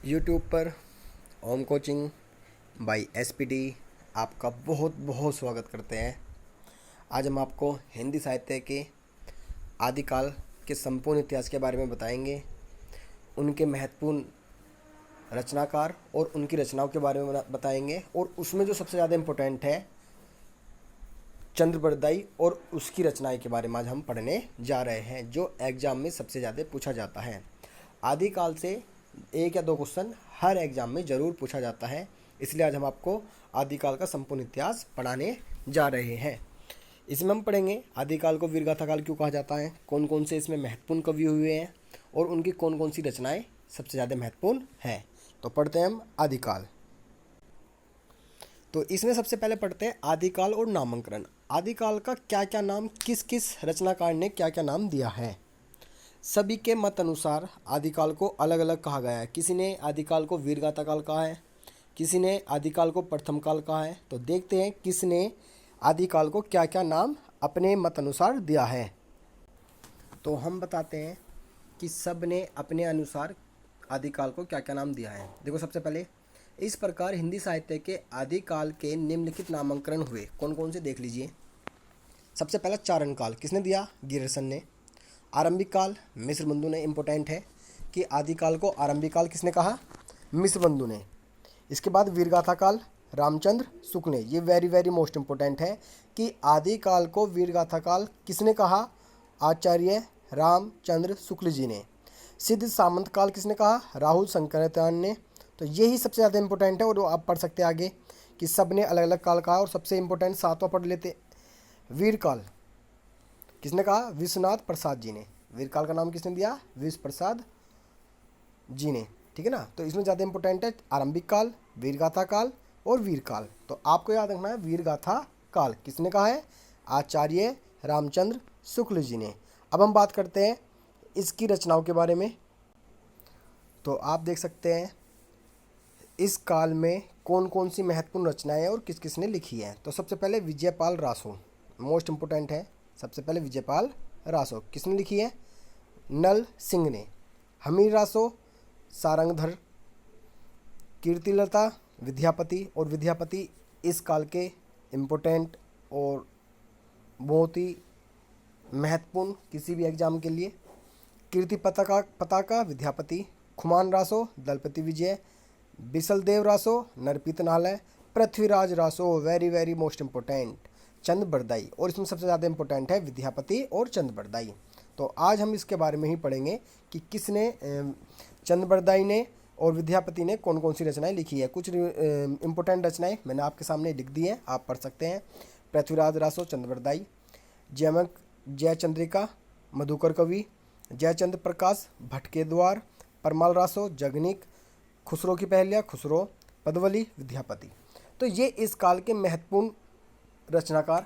YouTube पर ओम coaching bye SPD आपका बहुत बहुत स्वागत करते हैं। आज हम आपको हिंदी साहित्य के आदिकाल के संपूर्ण इतिहास के बारे में बताएंगे, उनके महत्वपूर्ण रचनाकार और उनकी रचनाओं के बारे में बताएंगे। और उसमें जो सबसे ज़्यादा इम्पोर्टेंट है चंद्रबरदाई और उसकी रचनाएं के बारे में आज हम पढ़ने जा रहे हैं, जो एग्ज़ाम में सबसे ज़्यादा पूछा जाता है। आदिकाल से एक या दो क्वेश्चन हर एग्ज़ाम में ज़रूर पूछा जाता है, इसलिए आज हम आपको आदिकाल का संपूर्ण इतिहास पढ़ाने जा रहे हैं। इसमें हम पढ़ेंगे आदिकाल को वीरगाथा काल क्यों कहा जाता है, कौन कौन से इसमें महत्वपूर्ण कवि हुए हैं और उनकी कौन कौन सी रचनाएं सबसे ज़्यादा महत्वपूर्ण हैं। तो पढ़ते हैं हम आदिकाल। तो इसमें सबसे पहले पढ़ते हैं आदिकाल और नामांकन। आदिकाल का क्या क्या नाम, किस किस रचनाकार ने क्या क्या नाम दिया है। सभी के मत अनुसार आदिकाल को अलग अलग कहा गया है। किसी ने आदिकाल को वीरगाथा काल कहा है, किसी ने आदिकाल को प्रथम काल कहा है। तो देखते हैं किसने आदिकाल को क्या क्या नाम अपने मत अनुसार दिया है। तो हम बताते हैं कि सब ने अपने अनुसार आदिकाल को क्या क्या नाम दिया है। देखो, सबसे पहले इस प्रकार हिंदी साहित्य के आदिकाल के निम्नलिखित नामांकन हुए, कौन कौन से देख लीजिए। सबसे पहला चारण काल किसने दिया, गिरिसन ने। आरंभिक काल मिस्र बंधु ने। इम्पोर्टेंट है कि आदिकाल को आरंभिक काल किसने कहा, मिस्र बंधु ने। इसके बाद वीरगाथा काल रामचंद्र शुक्ल ने। ये वेरी वेरी मोस्ट इम्पोर्टेंट है कि आदिकाल को वीरगाथा काल किसने कहा, आचार्य रामचंद्र शुक्ल जी ने। सिद्ध सामंत काल किसने कहा, राहुल शंकराचार्य ने। तो यही सबसे ज़्यादा इंपॉर्टेंट है और आप पढ़ सकते हैं आगे कि सब ने अलग अलग काल कहा। और सबसे इंपॉर्टेंट सातवां पढ़ लेते, वीरकाल किसने कहा, विश्वनाथ प्रसाद जी ने। वीरकाल का नाम किसने दिया, विश्व प्रसाद जी ने। ठीक है ना। तो इसमें ज़्यादा इंपॉर्टेंट है आरंभिक काल, वीरगाथा काल और वीरकाल। तो आपको याद रखना है वीरगाथा काल किसने कहा है, आचार्य रामचंद्र शुक्ल जी ने। अब हम बात करते हैं इसकी रचनाओं के बारे में। तो आप देख सकते हैं इस काल में कौन कौन सी महत्वपूर्ण रचनाएं हैं और किस किस ने लिखी है। तो सबसे पहले विजयपाल रासो, मोस्ट इम्पोर्टेंट है। सबसे पहले विजयपाल रासो किसने लिखी है, नल सिंह ने। हमीर रासो, सारंगधर, कीर्तिलता, विद्यापति। और विद्यापति इस काल के इम्पोर्टेंट और बहुत ही महत्वपूर्ण किसी भी एग्जाम के लिए। कीर्ति पताका विद्यापति। खुमान रासो दलपति विजय। बिसलदेव रासो नरपीतनालय। Prithviraj Raso very very most important Chandbardai. और इसमें सबसे ज़्यादा इम्पोर्टेंट है विद्यापति और चंद्रबरदाई। तो आज हम इसके बारे में ही पढ़ेंगे कि किसने, चंद्रबरदाई ने और विद्यापति ने कौन कौन सी रचनाएं लिखी है। कुछ इम्पोर्टेंट रचनाएं मैंने आपके सामने लिख दी हैं, आप पढ़ सकते हैं। पृथ्वीराज रासो चंद्रबरदाई, जयमंक जयचंद्रिका मधुकर कवि, जयचंद्र प्रकाश भटके द्वार, परमाल रासो जगनिक, खुसरो की पहलिया खुसरो, पदवली विद्यापति। तो ये इस काल के महत्वपूर्ण रचनाकार,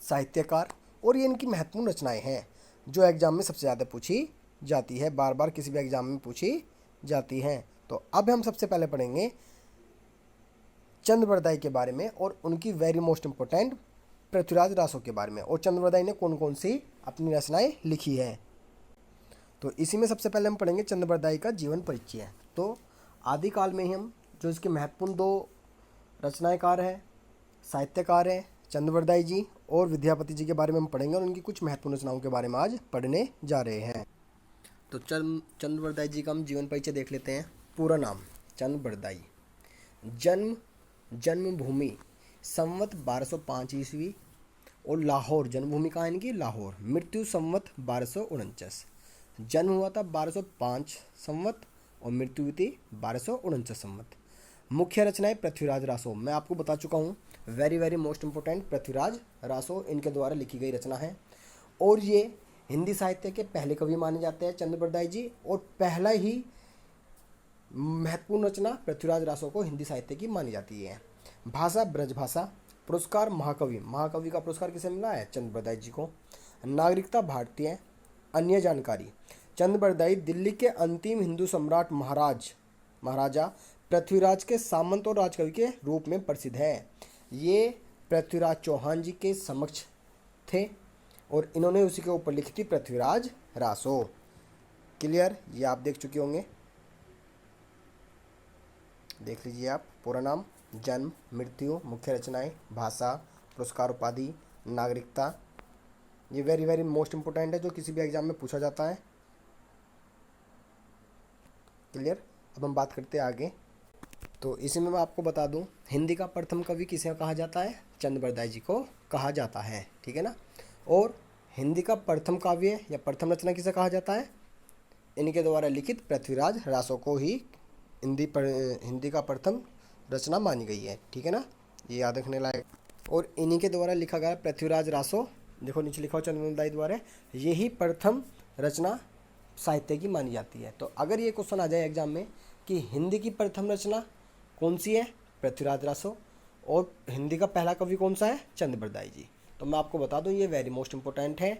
साहित्यकार और ये इनकी महत्वपूर्ण रचनाएं हैं जो एग्जाम में सबसे ज़्यादा पूछी जाती है, बार बार किसी भी एग्जाम में पूछी जाती हैं। तो अब हम सबसे पहले पढ़ेंगे चंद्रबरदाई के बारे में और उनकी very most important Prithviraj Raso के बारे में, और चंद्रबरदाई ने कौन कौन सी अपनी रचनाएं लिखी है। तो इसी में सबसे पहले हम पढ़ेंगे चंद्रबरदाई का जीवन परिचय। तो आदिकाल में ही हम जो इसके महत्वपूर्ण दो रचनाकार हैं, साहित्यकार हैं, चंद्रबरदाई जी और विद्यापति जी के बारे में हम पढ़ेंगे और उनकी कुछ महत्वपूर्ण रचनाओं के बारे में आज पढ़ने जा रहे हैं। तो चंद्रबरदाई जी का हम जीवन परिचय देख लेते हैं। पूरा नाम चंद्रबरदाई, जन्म जन्मभूमि संवत 1205 ईस्वी और लाहौर, जन्मभूमि कहाँ है इनकी, लाहौर। मृत्यु संवत 1249, जन्म हुआ था 1205 संवत और मृत्यु हुई थी 1249 संवत। मुख्य रचनाएं पृथ्वीराज रासो, मैं आपको बता चुका हूँ, very very most important Prithviraj Raso इनके द्वारा लिखी गई रचना है। और ये हिंदी साहित्य के पहले कवि माने जाते हैं चंद्रबरदाई जी, और पहला ही महत्वपूर्ण रचना पृथ्वीराज रासो को हिंदी साहित्य की मानी जाती है। भाषा ब्रजभाषा। पुरस्कार महाकवि, महाकवि का पुरस्कार किसे मिला है, चंद्रबरदाई जी को। नागरिकता भारतीय। अन्य जानकारी, चंद्रबरदाई दिल्ली के अंतिम हिंदू सम्राट महाराजा पृथ्वीराज के सामंत और राजकवि के रूप में प्रसिद्ध है। ये पृथ्वीराज चौहान जी के समक्ष थे और इन्होंने उसी के ऊपर लिखी थी पृथ्वीराज रासो। क्लियर, ये आप देख चुके होंगे। देख लीजिए आप। पूरा नाम, जन्म, मृत्यु, मुख्य रचनाएं, भाषा, पुरस्कार, उपाधि, नागरिकता। ये वेरी वेरी मोस्ट इम्पोर्टेंट है जो किसी भी एग्जाम में पूछा जाता है। क्लियर। अब हम बात करते हैं आगे। तो इसी में मैं आपको बता दूं, हिंदी का प्रथम कवि किसे कहा जाता है? चंद बरदाई जी को कहा जाता है, ठीक है ना। और हिंदी का प्रथम काव्य या प्रथम रचना किसे कहा जाता है? इनके द्वारा लिखित पृथ्वीराज रासो को ही हिंदी का प्रथम रचना मानी गई है, ठीक है ना, ये याद रखने लायक। और इन्हीं के द्वारा लिखा गया पृथ्वीराज रासो, देखो नीचे लिखा हो चंद बरदाई द्वारा, यही प्रथम रचना साहित्य की मानी जाती है। तो अगर ये क्वेश्चन आ जाए एग्जाम में कि हिंदी की प्रथम रचना कौन सी है? पृथ्वीराज रासो। और हिंदी का पहला कवि कौन सा है? चंद बरदाई जी। तो मैं आपको बता दूं ये वेरी मोस्ट इंपॉर्टेंट है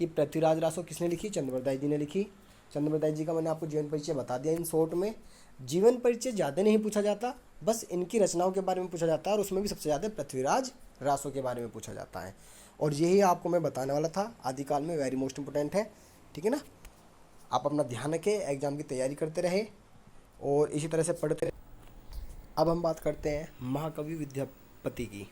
कि पृथ्वीराज रासो किसने लिखी? चंद बरदाई जी ने लिखी। चंद बरदाई जी का मैंने आपको जीवन परिचय बता दिया इन शॉर्ट में। जीवन परिचय ज़्यादा नहीं पूछा जाता, बस इनकी रचनाओं के बारे में पूछा जाता है, और उसमें भी सबसे ज़्यादा पृथ्वीराज रासो के बारे में पूछा जाता है। और यही आपको मैं बताने वाला था, आदिकाल में वेरी मोस्ट इंपॉर्टेंट है, ठीक है ना। आप अपना ध्यान रखें, एग्जाम की तैयारी करते रहे और इसी तरह से पढ़ते रहे। अब हम बात करते हैं महाकवि विद्यापति की।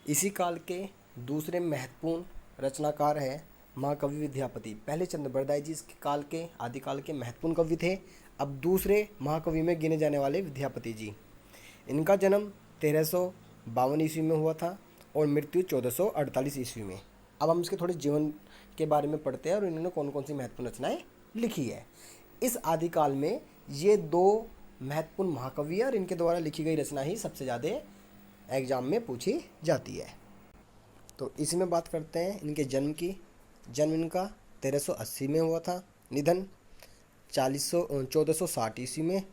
इसी काल के दूसरे महत्वपूर्ण रचनाकार है महाकवि विद्यापति। पहले चंद बरदाई जी इसके काल के आदिकाल के महत्वपूर्ण कवि थे, अब दूसरे महाकवि में गिने जाने वाले विद्यापति जी। इनका जन्म 1352 ईस्वी में हुआ था और मृत्यु 1448 ईस्वी में। अब हम इसके थोड़े जीवन के बारे में पढ़ते हैं और इन्होंने कौन कौन सी महत्वपूर्ण रचनाएं लिखी है। इस आदिकाल में ये दो महत्वपूर्ण महाकवि और इनके द्वारा लिखी गई रचना ही सबसे ज़्यादा एग्जाम में पूछी जाती है। तो इसी में बात करते हैं इनके जन्म की। जन्म इनका 1380 में हुआ था, निधन 1460 ईस्वी में,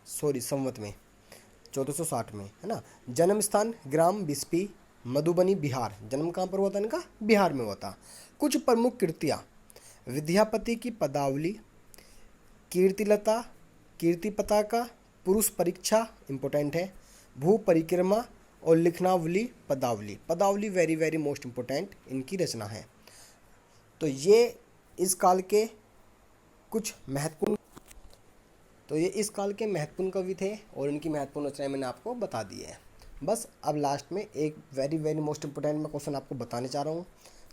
संवत में 1460 में, है ना। जन्म स्थान ग्राम बिस्पी, मधुबनी, बिहार। जन्म कहाँ पर हुआ था इनका? बिहार में हुआ था। कुछ प्रमुख कृतियाँ: विद्यापति की पदावली, कीर्तिलता, कीर्ति पताका, पुरुष परीक्षा इम्पोर्टेंट है, भू परिक्रमा और लिखनावली पदावली। पदावली वेरी वेरी मोस्ट इम्पोर्टेंट इनकी रचना है। तो ये इस काल के महत्वपूर्ण कवि थे और इनकी महत्वपूर्ण रचनाएं मैंने आपको बता दी है। बस अब लास्ट में एक वेरी वेरी मोस्ट इम्पोर्टेंट मैं क्वेश्चन आपको बताने चाह रहा हूँ।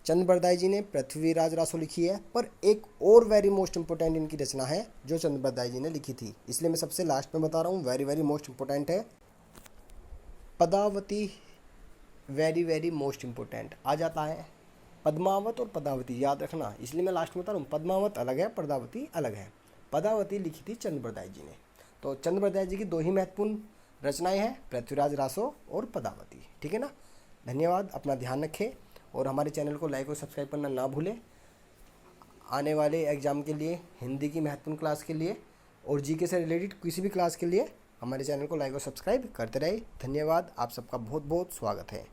चंद बरदाई जी ने पृथ्वीराज रासो लिखी है, पर एक और वेरी मोस्ट इम्पोर्टेंट इनकी रचना है जो चंद बरदाई जी ने लिखी थी, इसलिए मैं सबसे लास्ट में बता रहा हूँ। वेरी वेरी मोस्ट इम्पोर्टेंट है पदावती। वेरी वेरी मोस्ट इम्पोर्टेंट आ जाता है पद्मावत और पदावती, याद रखना, इसलिए मैं लास्ट में बता रहा हूँ। पद्मावत अलग है, पदावती अलग है। पदावती लिखी थी चंद बरदाई जी ने। तो चंद बरदाई जी की दो ही महत्वपूर्ण रचनाएं हैं, पृथ्वीराज रासो और पदावती, ठीक है ना। धन्यवाद, अपना ध्यान रखें और हमारे चैनल को लाइक और सब्सक्राइब करना ना भूलें। आने वाले एग्ज़ाम के लिए, हिंदी की महत्वपूर्ण क्लास के लिए और जीके से रिलेटेड किसी भी क्लास के लिए हमारे चैनल को लाइक और सब्सक्राइब करते रहे। धन्यवाद, आप सबका बहुत बहुत स्वागत है।